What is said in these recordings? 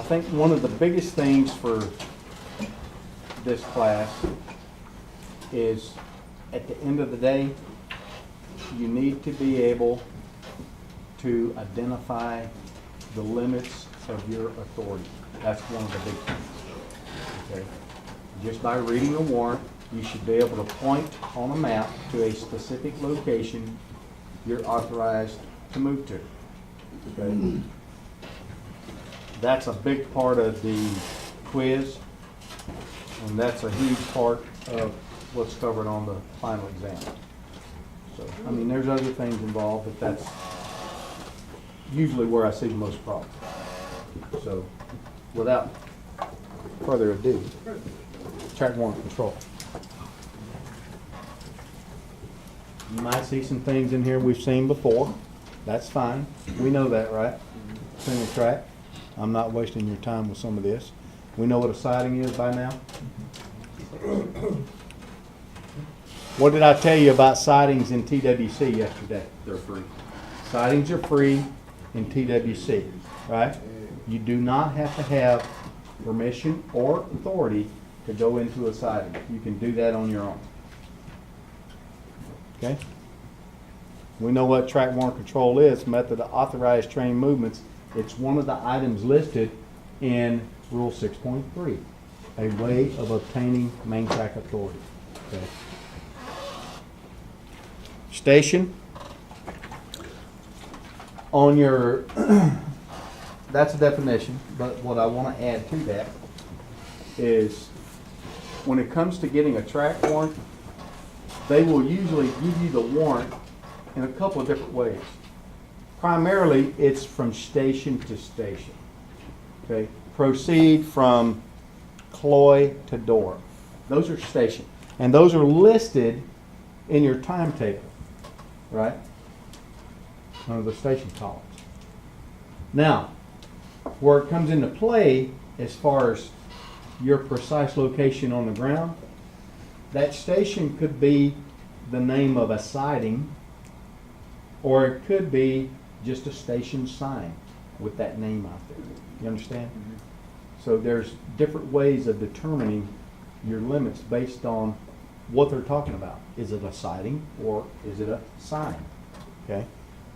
think one of the biggest things for this class is, at the end of the day, you need to be able to identify the limits of your authority. That's one of the big things. Okay? Just by reading a warrant, you should be able to point on a map to a specific location you're authorized to move to. Okay? That's a big part of the quiz, and that's a huge part of what's covered on the final exam. So, I mean, there's other things involved, but that's usually where I see the most problems. So, without further ado, track warrant control. You might see some things in here we've seen before. That's fine. We know that, right? Single track. I'm not wasting your time with some of this. We know what a siding is by now. What did I tell you about sidings in TWC yesterday? They're free. Sidings are free in TWC, right? You do not have to have permission or authority to go into a siding. You can do that on your own. Okay? We know what track warrant control is, method of authorized train movements. It's one of the items listed in Rule 6.3, a way of obtaining main track authority. Okay? Station. On your, that's a definition, but what I want to add to that is when it comes to getting a track warrant, they will usually give you the warrant in a couple of different ways. Primarily, it's from station to station. Okay, proceed from Cloy to Dora. Those are stations, and those are listed in your timetable, right? One of the station columns. Now, where it comes into play as far as your precise location on the ground, that station could be the name of a siding, or it could be just a station sign with that name out there. You understand? Mm-hmm. So there's different ways of determining your limits based on what they're talking about. Is it a siding or is it a sign? Okay?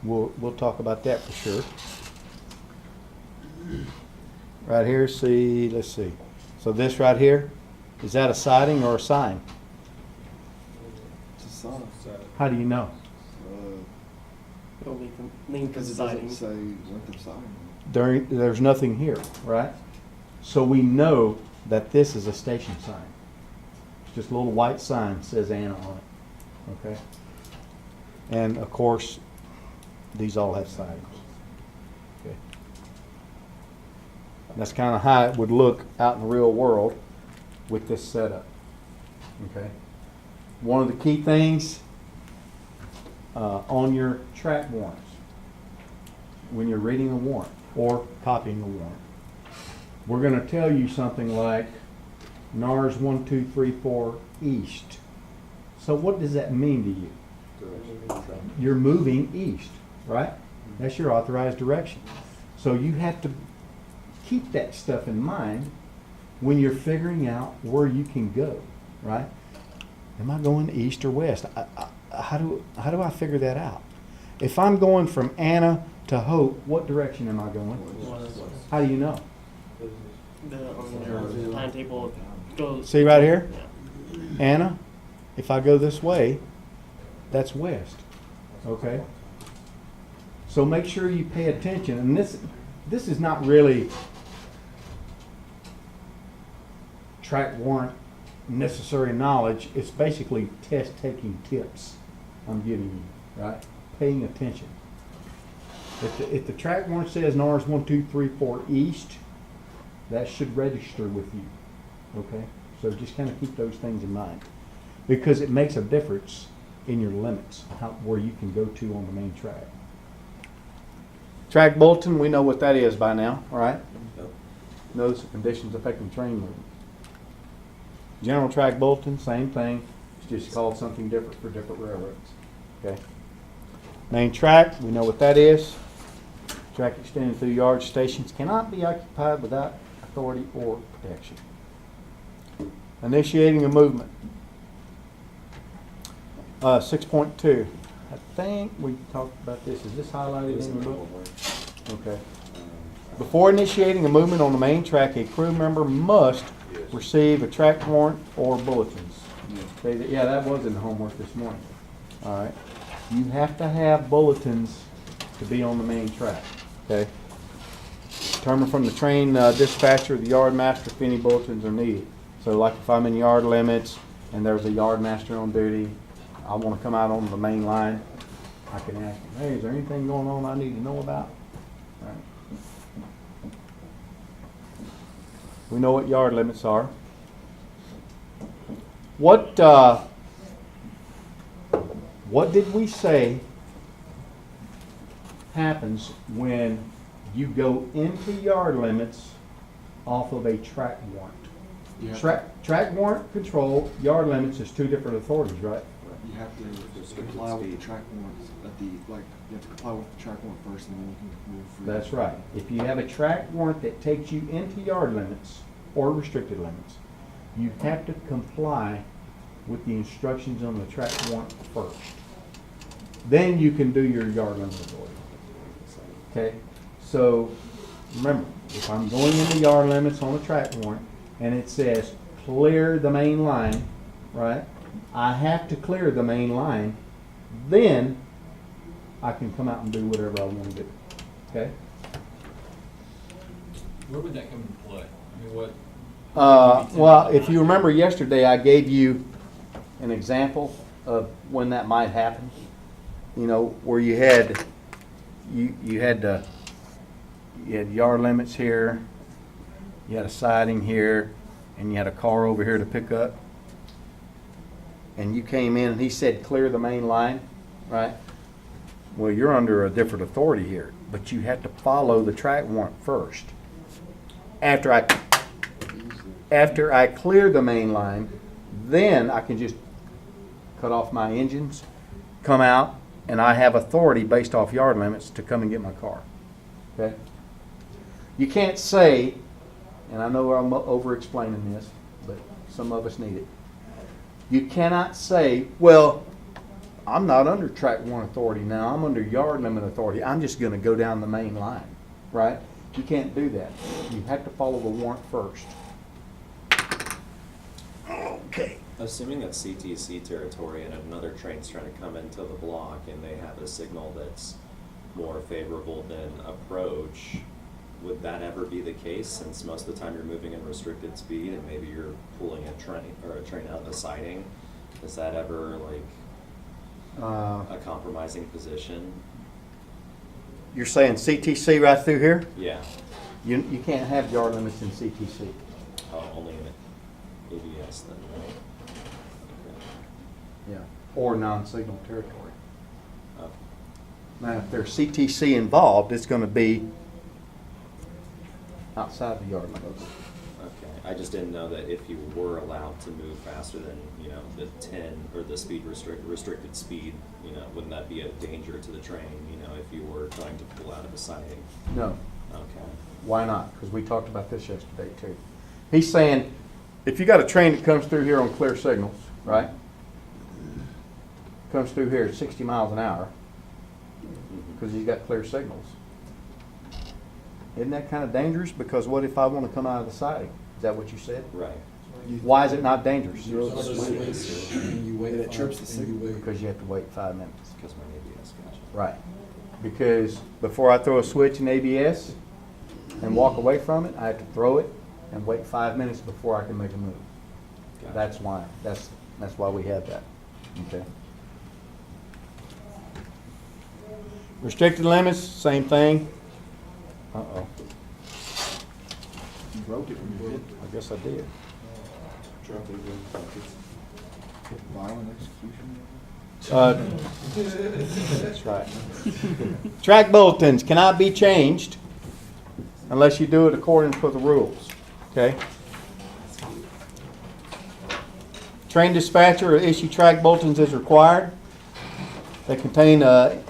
We'll talk about that for sure. Right here, let's see. So this right here, is that a siding or a sign? It's a sign. How do you know? Because it doesn't say length of siding. There's nothing here, right? So we know that this is a station sign. It's just a little white sign that says Anna on it. Okay? And of course, these all have sidings. Okay. That's kind of how it would look out in the real world with this setup. Okay. One of the key things on your track warrants, when you're reading a warrant or copying a warrant, we're going to tell you something like NARS 1234 East. So what does that mean to you? You're moving east, right? That's your authorized direction. So you have to keep that stuff in mind when you're figuring out where you can go, right? Am I going east or west? How do I figure that out? If I'm going from Anna to Hope, what direction am I going? How do you know? The timetable goes. See right here? Yeah. Anna, if I go this way, that's west. Okay? So make sure you pay attention. And this is not really track warrant necessary knowledge. It's basically test taking tips I'm giving you, right? Paying attention. If the track warrant says NARS 1234 East, that should register with you. Okay? So just kind of keep those things in mind, because it makes a difference in your limits, where you can go to on the main track. Track bulletin, we know what that is by now, all right? Notice of conditions affecting train movement. General track bulletin, same thing. It's just called something different for different railroads. Okay. Main track, we know what that is. Track extending through yard stations cannot be occupied without authority or protection. Initiating a movement. 6.2. I think we talked about this. Is this highlighted in the book? Okay. Before initiating a movement on the main track, a crew member must receive a track warrant or bulletins. Yeah, that was in the homework this morning. All right. You have to have bulletins to be on the main track. Okay. Determine from the train dispatcher or the yard master if any bulletins are needed. So like if I'm in yard limits and there's a yard master on duty, I want to come out on the main line, I can ask him, hey, is there anything going on I need to know about? All right. We know what yard limits are. What did we say happens when you go into yard limits off of a track warrant? Track warrant control, yard limits is two different authorities, right? You have to comply with the track warrants you have to comply with the track warrant first and then you can move free. That's right. If you have a track warrant that takes you into yard limits or restricted limits, you have to comply with the instructions on the track warrant first. Then you can do your yard limit authority. Okay? So remember, if I'm going into yard limits on a track warrant and it says clear the main line, right? I have to clear the main line, then I can come out and do whatever I want to do. Okay? Where would that come into play? I mean, what? Well, if you remember yesterday, I gave you an example of when that might happen. You know, where you had yard limits here, you had a siding here, and you had a car over here to pick up. And you came in and he said, clear the main line, right? Well, you're under a different authority here, but you have to follow the track warrant first. After I clear the main line, then I can just cut off my engines, come out, and I have authority based off yard limits to come and get my car. Okay? You can't say, and I know I'm over-explaining this, but some of us need it. You cannot say, well, I'm not under track warrant authority now. I'm under yard limit authority. I'm just going to go down the main line, right? You can't do that. You have to follow the warrant first. Okay. Assuming that CTC territory and another train's trying to come into the block and they have a signal that's more favorable than approach, would that ever be the case, since most of the time you're moving in restricted speed and maybe you're pulling a train out of a siding? Is that ever like a compromising position? You're saying CTC right through here? Yeah. You can't have yard limits in CTC. Only in ABS then, right? Yeah. Or non-signal territory. Okay. Now, if there's CTC involved, it's going to be outside the yard limits. Okay, I just didn't know that if you were allowed to move faster than, the 10 or the speed restricted speed, wouldn't that be a danger to the train, if you were trying to pull out of a siding? No. Okay. Why not? Because we talked about this yesterday too. He's saying, if you got a train that comes through here on clear signals, right? Comes through here at 60 miles an hour, because he's got clear signals. Isn't that kind of dangerous? Because what if I want to come out of the siding? Is that what you said? Right. Why is it not dangerous? And it trips the signal. Because you have to wait 5 minutes. Because my ABS, gotcha. Right. Because before I throw a switch in ABS and walk away from it, I have to throw it and wait 5 minutes before I can make a move. Gotcha. That's why. That's why we have that. Okay. Restricted limits, same thing. Uh-oh. You broke it when you did. I guess I did. Dropped it violent execution. That's right. Track bulletins cannot be changed unless you do it according to the rules. Okay? Train dispatcher will issue track bulletins as required. They contain a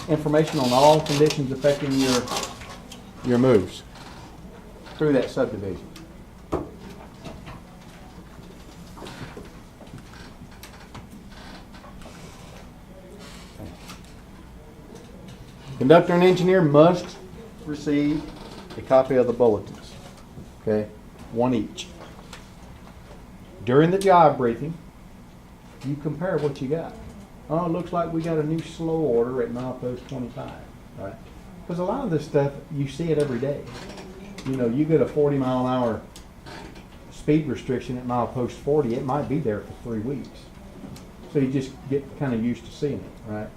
information on all conditions affecting your moves through that subdivision. Conductor and engineer must receive a copy of the bulletins, okay, one each. During the job briefing, you compare what you got. Oh, it looks like we got a new slow order at milepost 25, right? Because a lot of this stuff, you see it every day. You know, you get a 40-mile-an-hour speed restriction at milepost 40, it might be there for 3 weeks. So you just get kind of used to seeing it, right?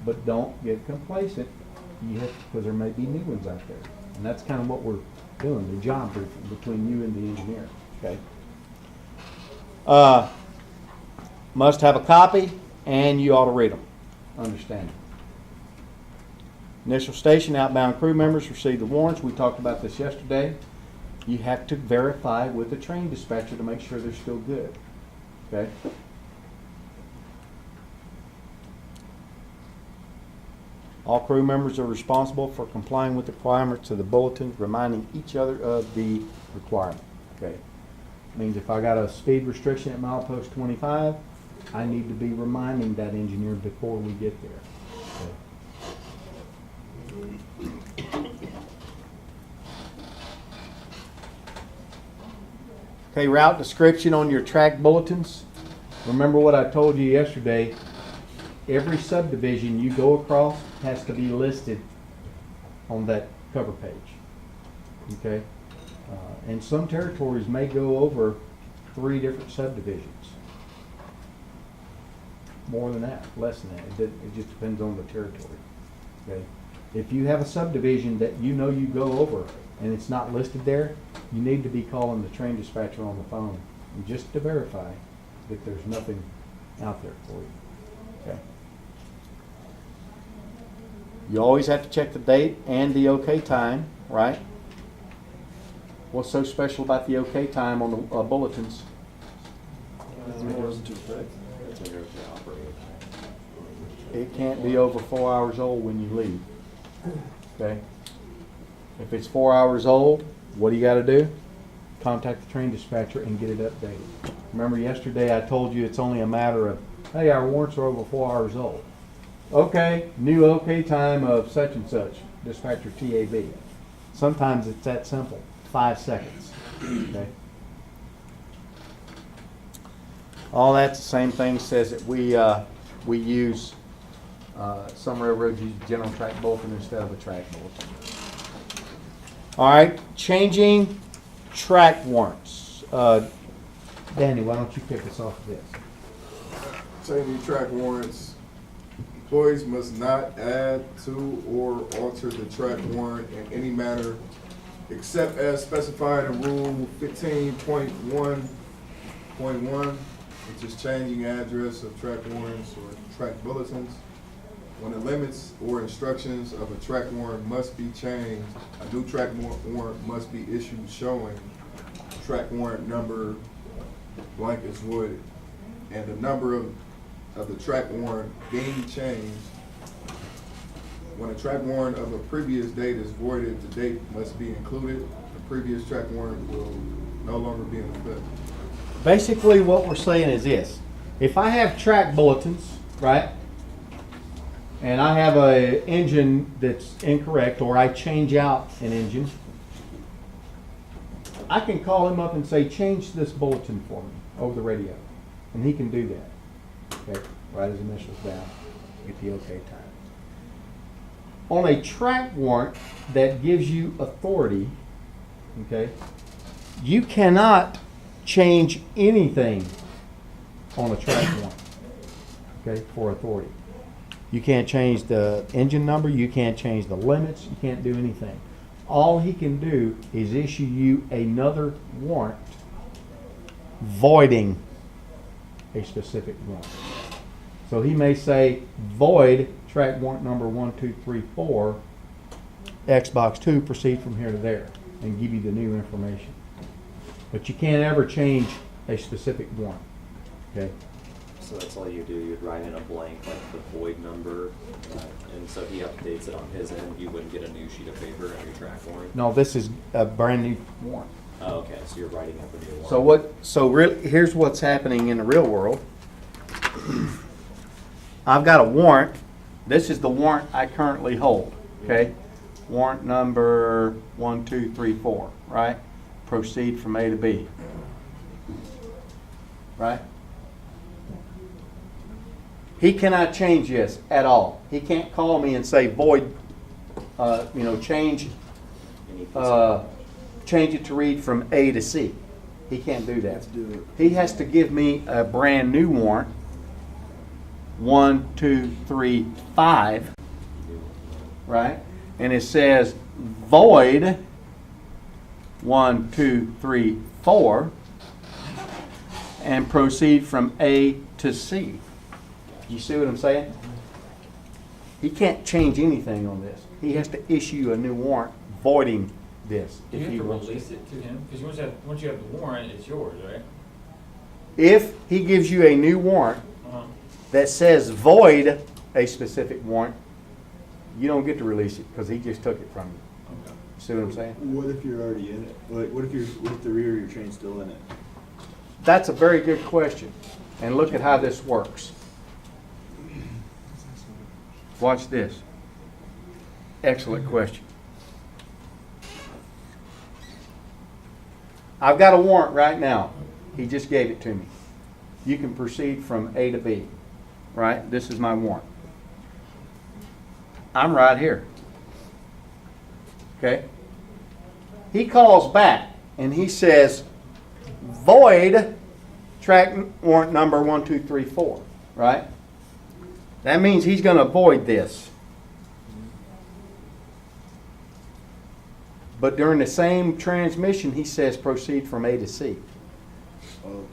But don't get complacent, because there may be new ones out there. And that's kind of what we're doing, the job briefing between you and the engineer, okay? Must have a copy, and you ought to read them. Understand it. Initial station outbound crew members receive the warrants. We talked about this yesterday. You have to verify with the train dispatcher to make sure they're still good, okay? All crew members are responsible for complying with the requirements of the bulletins, reminding each other of the requirement. Okay, means if I got a speed restriction at milepost 25, I need to be reminding that engineer before we get there. Okay, route description on your track bulletins. Remember what I told you yesterday. Every subdivision you go across has to be listed on that cover page. Okay? And some territories may go over 3 different subdivisions. More than that, less than that. It just depends on the territory. Okay? If you have a subdivision that you know you go over and it's not listed there, you need to be calling the train dispatcher on the phone and just to verify that there's nothing out there for you. Okay? You always have to check the date and the OK time, right? What's so special about the OK time on the bulletins? It can't be over 4 hours old when you leave. Okay? If it's 4 hours old, what do you got to do? Contact the train dispatcher and get it updated. Remember yesterday I told you it's only a matter of, hey, our warrants are over 4 hours old. Okay, new OK time of such and such, dispatcher TAB. Sometimes it's that simple, 5 seconds. Okay. All that's the same thing. Says that we use some railroads use general track bulletin instead of a track bulletin. All right, changing track warrants. Danny, why don't you kick us off with this? Changing track warrants. Employees must not add to or alter the track warrant in any manner except as specified in Rule 15.1.1, which is changing address of track warrants or track bulletins. When the limits or instructions of a track warrant must be changed, a new track warrant must be issued showing track warrant number blank is voided, and the number of the track warrant being changed. When a track warrant of a previous date is voided, the date must be included. The previous track warrant will no longer be in effect. Basically what we're saying is this. If I have track bulletins, right, and I have an engine that's incorrect, or I change out an engine, I can call him up and say, change this bulletin for me over the radio. And he can do that. Okay, write his initials down, get the OK time. On a track warrant that gives you authority, okay, you cannot change anything on a track warrant, okay, for authority. You can't change the engine number, you can't change the limits, you can't do anything. All he can do is issue you another warrant voiding a specific warrant. So he may say, void track warrant number 1234, X box 2, proceed from here to there, and give you the new information. But you can't ever change a specific warrant. Okay? So that's all you do, you'd write in a blank, like the void number, and so he updates it on his end, you wouldn't get a new sheet of paper every track warrant? No, this is a brand new warrant. Oh, okay, so you're writing up a new warrant. So really, here's what's happening in the real world. I've got a warrant. This is the warrant I currently hold, okay? Warrant number 1234, right? Proceed from A to B. Right? He cannot change this at all. He can't call me and say void, change Any piece change it to read from A to C. He can't do that. Let's do it. He has to give me a brand new warrant. 1, 2, 3, 5, right? And it says void 1, 2, 3, 4, and proceed from A to C. You see what I'm saying? He can't change anything on this. He has to issue a new warrant voiding this. Do you if have he to wants release it to him? Because once you have the warrant, it's yours, right? If he gives you a new warrant Uh-huh. that says void a specific warrant, you don't get to release it because he just took it from you. Okay. See what I'm saying? What if you're already in it? Like, what if the rear of your train's still in it? That's a very good question. And look at how this works. Watch this. Excellent question. I've got a warrant right now. He just gave it to me. You can proceed from A to B. Right? This is my warrant. I'm right here. Okay? He calls back and he says, void track warrant number 1234, right? That means he's going to void this. But during the same transmission, he says proceed from A to C. Oh, okay.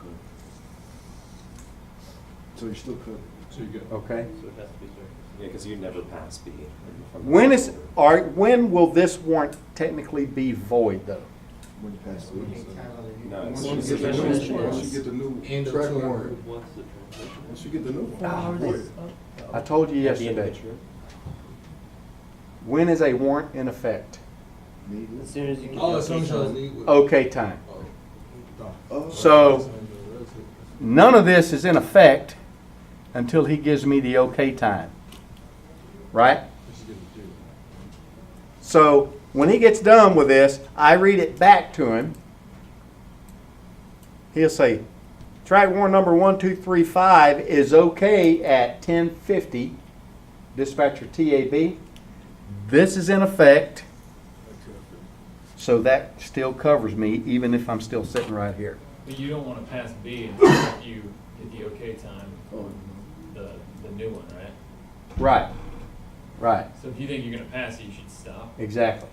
So you're still cooked. So you're good. Okay? So it has to be certain. Yeah, because you never pass B. from the When will this warrant technically be void, though? When you pass the weeks. No, it's Once just you get the a new, once you get the new End of track term. warrant, What's the transition? once you get the new Oh, one. I told you At the end of yesterday. the term. When is a warrant in effect? Immediately? As soon as you get All the the sunshine okay need with. Okay time. Oh. So none of this is in effect until he gives me the okay time. Right? So when he gets done with this, I read it back to him. He'll say, track warrant number 1235 is okay at 10:50. Dispatcher TAB. This is in effect. So that still covers me even if I'm still sitting right here. But you don't want to pass B until you get the okay time on the new one, right? Right. Right. So if you think you're going to pass it, you should stop. Exactly.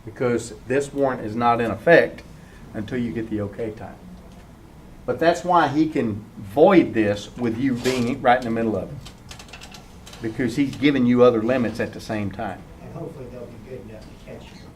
Because this warrant is not in effect until you get the okay time. But that's why he can void this with you being right in the middle of it. Because he's giving you other limits at the same time. And hopefully they'll be good enough to catch you.